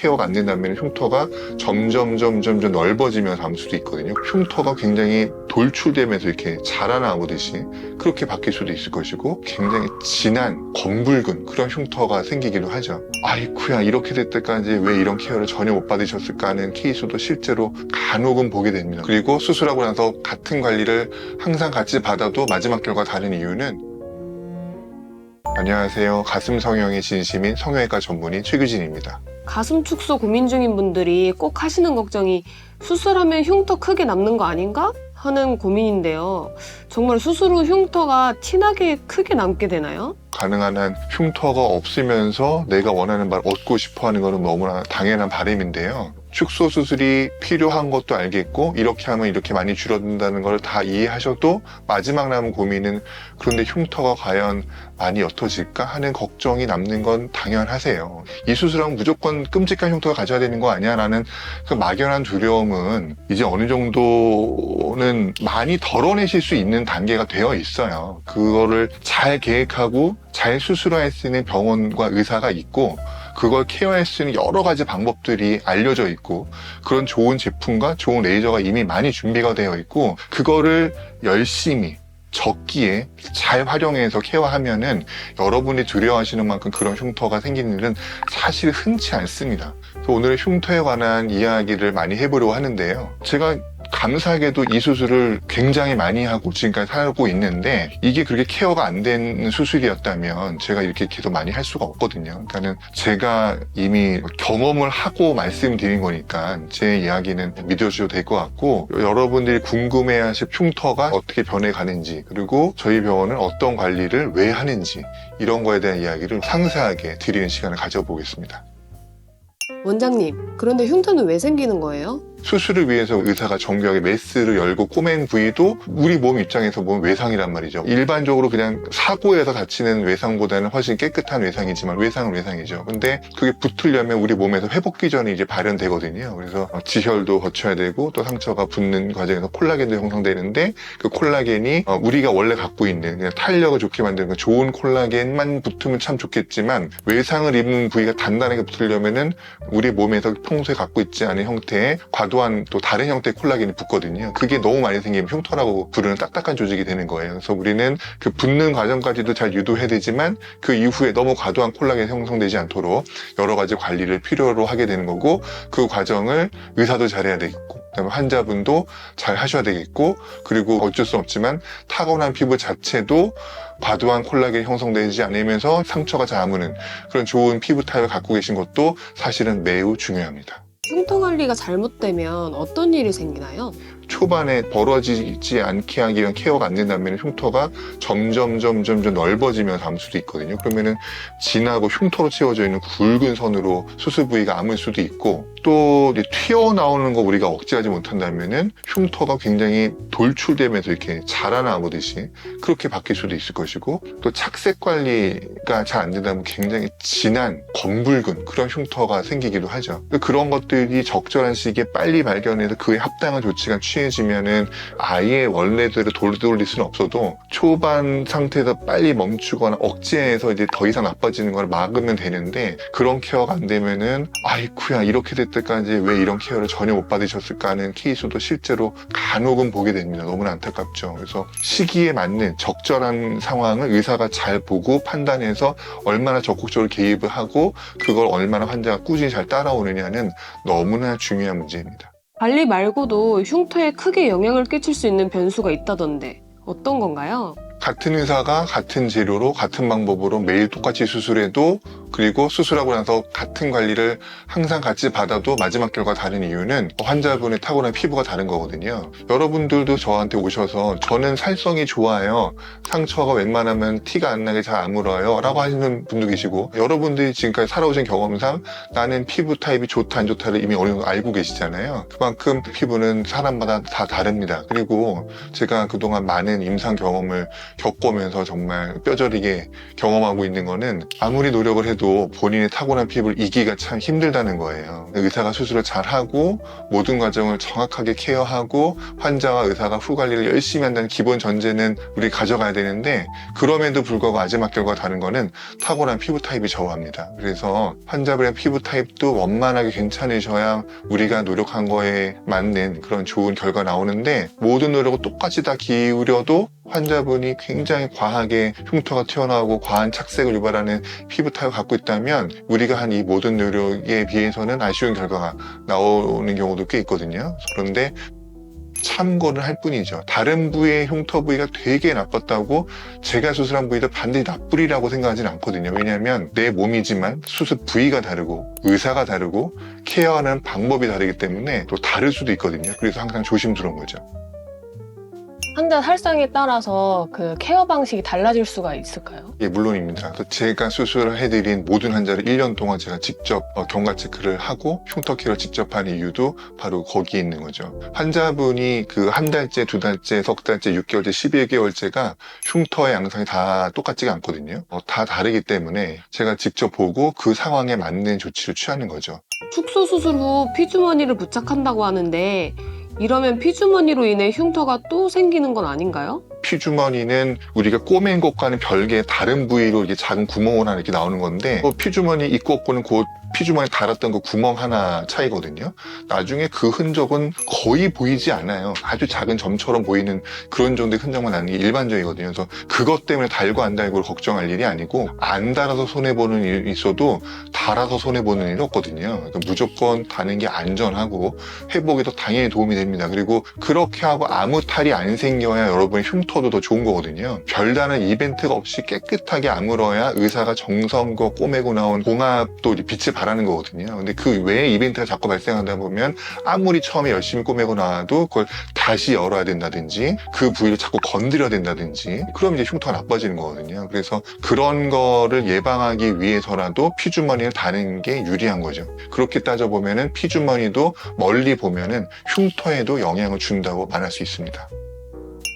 케어가 안 된다면 흉터가 점점 넓어지면서 아물 수도 있거든요. 흉터가 굉장히 돌출되면서 이렇게 자라나오듯이 그렇게 바뀔 수도 있을 것이고, 굉장히 진한 검붉은 그런 흉터가 생기기도 하죠. 아이쿠야, 이렇게 될 때까지 왜 이런 케어를 전혀 못 받으셨을까 하는 케이스도 실제로 간혹은 보게 됩니다. 그리고 수술하고 나서 같은 관리를 항상 같이 받아도 마지막 결과 다른 이유는, 안녕하세요. 가슴 성형의 진심인 성형외과 전문의 최규진입니다. 가슴 축소 고민 중인 분들이 꼭 하시는 걱정이 수술하면 흉터 크게 남는 거 아닌가? 하는 고민인데요. 정말 수술 후 흉터가 티나게 크게 남게 되나요? 가능한 한 흉터가 없으면서 내가 원하는 바를 얻고 싶어 하는 것은 너무나 당연한 바람인데요. 축소 수술이 필요한 것도 알겠고, 이렇게 하면 이렇게 많이 줄어든다는 걸 다 이해하셔도 마지막 남은 고민은, 그런데 흉터가 과연 많이 옅어질까 하는 걱정이 남는 건 당연하세요. 이 수술하면 무조건 끔찍한 흉터가 가져야 되는 거 아니야? 라는 그 막연한 두려움은 이제 어느 정도는 많이 덜어내실 수 있는 단계가 되어 있어요. 그거를 잘 계획하고 잘 수술할 수 있는 병원과 의사가 있고, 그걸 케어할 수 있는 여러 가지 방법들이 알려져 있고, 그런 좋은 제품과 좋은 레이저가 이미 많이 준비가 되어 있고, 그거를 열심히 적기에 잘 활용해서 케어하면은 여러분이 두려워하시는 만큼 그런 흉터가 생기는 일은 사실 흔치 않습니다. 그래서 오늘은 흉터에 관한 이야기를 많이 해보려고 하는데요. 제가 감사하게도 이 수술을 굉장히 많이 하고 지금까지 살고 있는데, 이게 그렇게 케어가 안 되는 수술이었다면 제가 이렇게 계속 많이 할 수가 없거든요. 그러니까는 제가 이미 경험을 하고 말씀드린 거니까 제 이야기는 믿어주셔도 될 것 같고, 여러분들이 궁금해하실 흉터가 어떻게 변해가는지, 그리고 저희 병원은 어떤 관리를 왜 하는지, 이런 거에 대한 이야기를 상세하게 드리는 시간을 가져보겠습니다. 원장님, 그런데 흉터는 왜 생기는 거예요? 수술을 위해서 의사가 정교하게 메스를 열고 꼬맨 부위도 우리 몸 입장에서 보면 외상이란 말이죠. 일반적으로 그냥 사고에서 다치는 외상보다는 훨씬 깨끗한 외상이지만 외상은 외상이죠. 근데 그게 붙으려면 우리 몸에서 회복 기전이 이제 발현되거든요. 그래서 지혈도 거쳐야 되고, 또 상처가 붙는 과정에서 콜라겐도 형성되는데, 그 콜라겐이 우리가 원래 갖고 있는 그냥 탄력을 좋게 만드는 그 좋은 콜라겐만 붙으면 참 좋겠지만, 외상을 입은 부위가 단단하게 붙으려면은 우리 몸에서 평소에 갖고 있지 않은 형태의 과도한 또 다른 형태의 콜라겐이 붙거든요. 그게 너무 많이 생기면 흉터라고 부르는 딱딱한 조직이 되는 거예요. 그래서 우리는 그 붙는 과정까지도 잘 유도해야 되지만, 그 이후에 너무 과도한 콜라겐이 형성되지 않도록 여러 가지 관리를 필요로 하게 되는 거고, 그 과정을 의사도 잘해야 되겠고, 그다음에 환자분도 잘 하셔야 되겠고, 그리고 어쩔 수 없지만 타고난 피부 자체도 과도한 콜라겐이 형성되지 않으면서 상처가 잘 아무는 그런 좋은 피부 타입을 갖고 계신 것도 사실은 매우 중요합니다. 흉터 관리가 잘못되면 어떤 일이 생기나요? 초반에 벌어지지 않게 하기 위한 케어가 안 된다면 흉터가 점점 넓어지면서 아물 수도 있거든요. 그러면은 진하고 흉터로 채워져 있는 굵은 선으로 수술 부위가 아물 수도 있고, 또 이제 튀어나오는 거 우리가 억제하지 못한다면은 흉터가 굉장히 돌출되면서 이렇게 자라나오듯이 그렇게 바뀔 수도 있을 것이고, 또 착색 관리가 잘 안 된다면 굉장히 진한 검붉은 그런 흉터가 생기기도 하죠. 그런 것들이 적절한 시기에 빨리 발견해서 그에 합당한 조치가 취해지면은 아예 원래대로 돌릴 수는 없어도 초반 상태에서 빨리 멈추거나 억제해서 이제 더 이상 나빠지는 걸 막으면 되는데, 그런 케어가 안 되면은 아이쿠야, 이렇게 될 때까지 왜 이런 케어를 전혀 못 받으셨을까 하는 케이스도 실제로 간혹은 보게 됩니다. 너무나 안타깝죠. 그래서 시기에 맞는 적절한 상황을 의사가 잘 보고 판단해서 얼마나 적극적으로 개입을 하고, 그걸 얼마나 환자가 꾸준히 잘 따라오느냐는 너무나 중요한 문제입니다. 관리 말고도 흉터에 크게 영향을 끼칠 수 있는 변수가 있다던데 어떤 건가요? 같은 의사가 같은 재료로 같은 방법으로 매일 똑같이 수술해도, 그리고 수술하고 나서 같은 관리를 항상 같이 받아도 마지막 결과 다른 이유는 환자분의 타고난 피부가 다른 거거든요. 여러분들도 저한테 오셔서 저는 살성이 좋아요, 상처가 웬만하면 티가 안 나게 잘 아물어요 라고 하시는 분도 계시고, 여러분들이 지금까지 살아오신 경험상 나는 피부 타입이 좋다 안 좋다를 이미 어느 정도 알고 계시잖아요. 그만큼 피부는 사람마다 다 다릅니다. 그리고 제가 그동안 많은 임상 경험을 겪으면서 정말 뼈저리게 경험하고 있는 거는, 아무리 노력을 해도 그래도 본인의 타고난 피부를 이기기가 참 힘들다는 거예요. 의사가 수술을 잘하고 모든 과정을 정확하게 케어하고 환자와 의사가 후 관리를 열심히 한다는 기본 전제는 우리 가져가야 되는데, 그럼에도 불구하고 마지막 결과가 다른 거는 타고난 피부 타입이 좌우합니다. 그래서 환자분의 피부 타입도 원만하게 괜찮으셔야 우리가 노력한 거에 맞는 그런 좋은 결과 나오는데, 모든 노력을 똑같이 다 기울여도 환자분이 굉장히 과하게 흉터가 튀어나오고 과한 착색을 유발하는 피부 타입을 갖고 있다면 우리가 한 이 모든 노력에 비해서는 아쉬운 결과가 나오는 경우도 꽤 있거든요. 그런데 참고를 할 뿐이죠. 다른 부위의 흉터 부위가 되게 나빴다고 제가 수술한 부위도 반드시 나쁘리라고 생각하지는 않거든요. 왜냐하면 내 몸이지만 수술 부위가 다르고 의사가 다르고 케어하는 방법이 다르기 때문에 또 다를 수도 있거든요. 그래서 항상 조심스러운 거죠. 환자 살상에 따라서 그 케어 방식이 달라질 수가 있을까요? 예, 물론입니다. 그래서 제가 수술을 해드린 모든 환자를 1년 동안 제가 직접 경과 체크를 하고 흉터 케어를 직접 한 이유도 바로 거기에 있는 거죠. 환자분이 그 한 달째, 두 달째, 석 달째, 6개월째, 11개월째가 흉터의 양상이 다 똑같지가 않거든요. 다 다르기 때문에 제가 직접 보고 그 상황에 맞는 조치를 취하는 거죠. 축소 수술 후 피주머니를 부착한다고 하는데 이러면 피주머니로 인해 흉터가 또 생기는 건 아닌가요? 피주머니는 우리가 꼬맨 것과는 별개 다른 부위로 이렇게 작은 구멍을 하나 이렇게 나오는 건데, 피주머니 있고 없고는 그 피주머니 달았던 그 구멍 하나 차이거든요. 나중에 그 흔적은 거의 보이지 않아요. 아주 작은 점처럼 보이는 그런 정도의 흔적만 나는 게 일반적이거든요. 그래서 그것 때문에 달고 안 달고를 걱정할 일이 아니고, 안 달아서 손해보는 일이 있어도 달아서 손해보는 일이 없거든요. 그러니까 무조건 다는 게 안전하고 회복에도 당연히 도움이 됩니다. 그리고 그렇게 하고 아무 탈이 안 생겨야 여러분의 흉터도 더 좋은 거거든요. 별다른 이벤트가 없이 깨끗하게 아물어야 의사가 정성껏 꼬매고 나온 봉합도 빛을 발하는 거거든요. 근데 그 외에 이벤트가 자꾸 발생하다 보면 아무리 처음에 열심히 꼬매고 나와도 그걸 다시 열어야 된다든지 그 부위를 자꾸 건드려야 된다든지, 그럼 이제 흉터가 나빠지는 거거든요. 그래서 그런 거를 예방하기 위해서라도 피주머니를 다는 게 유리한 거죠. 그렇게 따져보면은 피주머니도 멀리 보면은 흉터에도 영향을 준다고 말할 수 있습니다.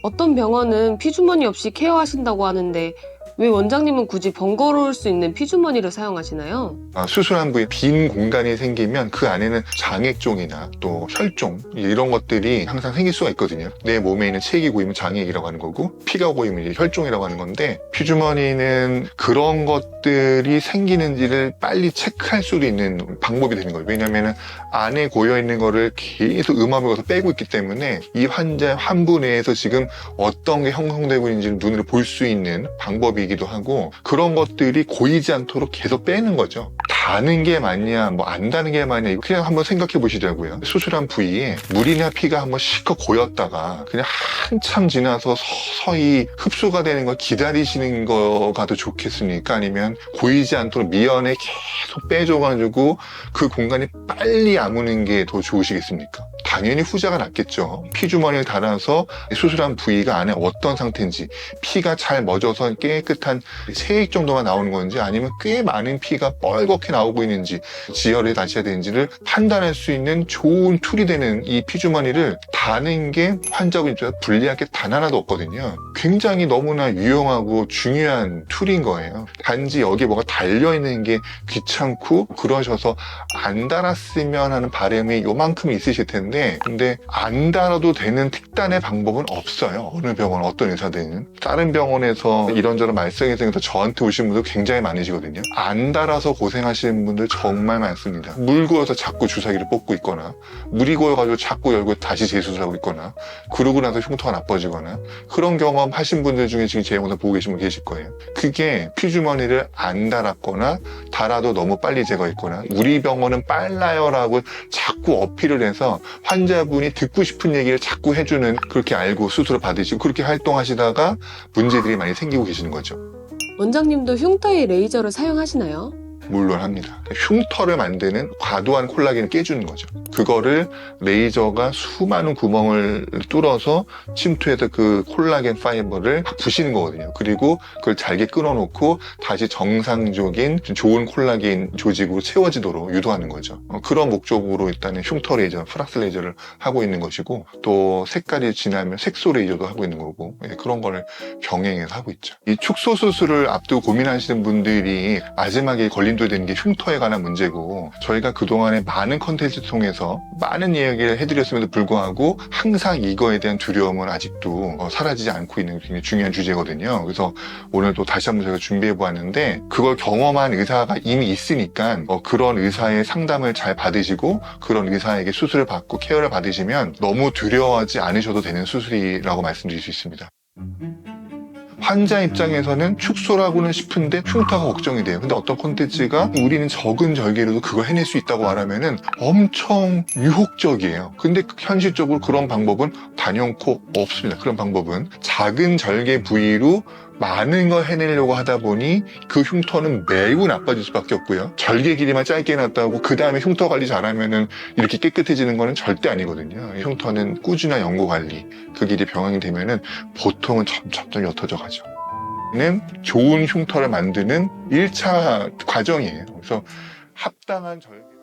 어떤 병원은 피주머니 없이 케어하신다고 하는데 왜 원장님은 굳이 번거로울 수 있는 피주머니를 사용하시나요? 수술한 부위에 빈 공간이 생기면 그 안에는 장액종이나 또 혈종 이런 것들이 항상 생길 수가 있거든요. 내 몸에 있는 체액이 고이면 장액이라고 하는 거고, 피가 고이면 이제 혈종이라고 하는 건데, 피주머니는 그런 것들이 생기는지를 빨리 체크할 수도 있는 방법이 되는 거예요. 왜냐하면 안에 고여 있는 거를 계속 음압을 넣어서 빼고 있기 때문에 이 환자 한 분에서 지금 어떤 게 형성되고 있는지를 눈으로 볼 수 있는 방법이기도 하고, 그런 것들이 고이지 않도록 계속 빼는 거죠. 다는 게 맞냐, 뭐 안 다는 게 맞냐, 이거 그냥 한번 생각해 보시자고요. 수술한 부위에 물이나 피가 한번 실컷 고였다가 그냥 한참 지나서 서서히 흡수가 되는 걸 기다리시는 거가 더 좋겠습니까? 아니면 고이지 않도록 미연에 계속 빼줘가지고 그 공간이 빨리 아무는 게 더 좋으시겠습니까? 당연히 후자가 낫겠죠. 피주머니를 달아서 수술한 부위가 안에 어떤 상태인지, 피가 잘 멎어서 깨끗한 세액 정도만 나오는 건지, 아니면 꽤 많은 피가 뻘겋게 나오고 있는지, 지혈을 다시 해야 되는지를 판단할 수 있는 좋은 툴이 되는 이 피주머니를 다는 게 환자분 입장에서 불리할 게 단 하나도 없거든요. 굉장히 너무나 유용하고 중요한 툴인 거예요. 단지 여기 뭐가 달려있는 게 귀찮고 그러셔서 안 달았으면 하는 바람이 요만큼 있으실 텐데, 근데 안 달아도 되는 특단의 방법은 없어요. 어느 병원, 어떤 의사들은. 다른 병원에서 이런저런 말썽이 생겨서 저한테 오신 분들 굉장히 많으시거든요. 안 달아서 고생하시는 분들 정말 많습니다. 물 고여서 자꾸 주사기를 뽑고 있거나, 물이 고여가지고 자꾸 열고 다시 재수술하고 있거나, 그러고 나서 흉터가 나빠지거나, 그런 경험 하신 분들 중에 지금 제 영상 보고 계신 분 계실 거예요. 그게 피주머니를 안 달았거나 달아도 너무 빨리 제거했거나, 우리 병원은 빨라요라고 자꾸 어필을 해서 환자분이 듣고 싶은 얘기를 자꾸 해주는, 그렇게 알고 수술을 받으시고 그렇게 활동하시다가 문제들이 많이 생기고 계시는 거죠. 원장님도 흉터에 레이저를 사용하시나요? 물론 합니다. 흉터를 만드는 과도한 콜라겐을 깨주는 거죠. 그거를 레이저가 수많은 구멍을 뚫어서 침투해서 그 콜라겐 파이버를 부시는 거거든요. 그리고 그걸 잘게 끊어놓고 다시 정상적인 좋은 콜라겐 조직으로 채워지도록 유도하는 거죠. 그런 목적으로 일단은 흉터 레이저, 프락스 레이저를 하고 있는 것이고, 또 색깔이 진하면 색소 레이저도 하고 있는 거고, 그런 거를 병행해서 하고 있죠. 이 축소 수술을 앞두고 고민하시는 분들이 마지막에 걸리는 고민도 되는 게 흉터에 관한 문제고, 저희가 그동안에 많은 컨텐츠를 통해서 많은 이야기를 해드렸음에도 불구하고 항상 이거에 대한 두려움은 아직도 사라지지 않고 있는 굉장히 중요한 주제거든요. 그래서 오늘 또 다시 한번 제가 준비해 보았는데, 그걸 경험한 의사가 이미 있으니까 그런 의사의 상담을 잘 받으시고 그런 의사에게 수술을 받고 케어를 받으시면 너무 두려워하지 않으셔도 되는 수술이라고 말씀드릴 수 있습니다. 환자 입장에서는 축소라고는 싶은데 흉터가 걱정이 돼요. 근데 어떤 콘텐츠가 우리는 적은 절개로도 그걸 해낼 수 있다고 말하면은 엄청 유혹적이에요. 근데 현실적으로 그런 방법은 단연코 없습니다. 그런 방법은 작은 절개 부위로 많은 걸 해내려고 하다 보니 그 흉터는 매우 나빠질 수밖에 없고요. 절개 길이만 짧게 놨다고 그 다음에 흉터 관리 잘하면은 이렇게 깨끗해지는 거는 절대 아니거든요. 흉터는 꾸준한 연고 관리, 그 길이 병행이 되면은 보통은 점점 옅어져 가죠. 는 좋은 흉터를 만드는 1차 과정이에요. 그래서 합당한 절개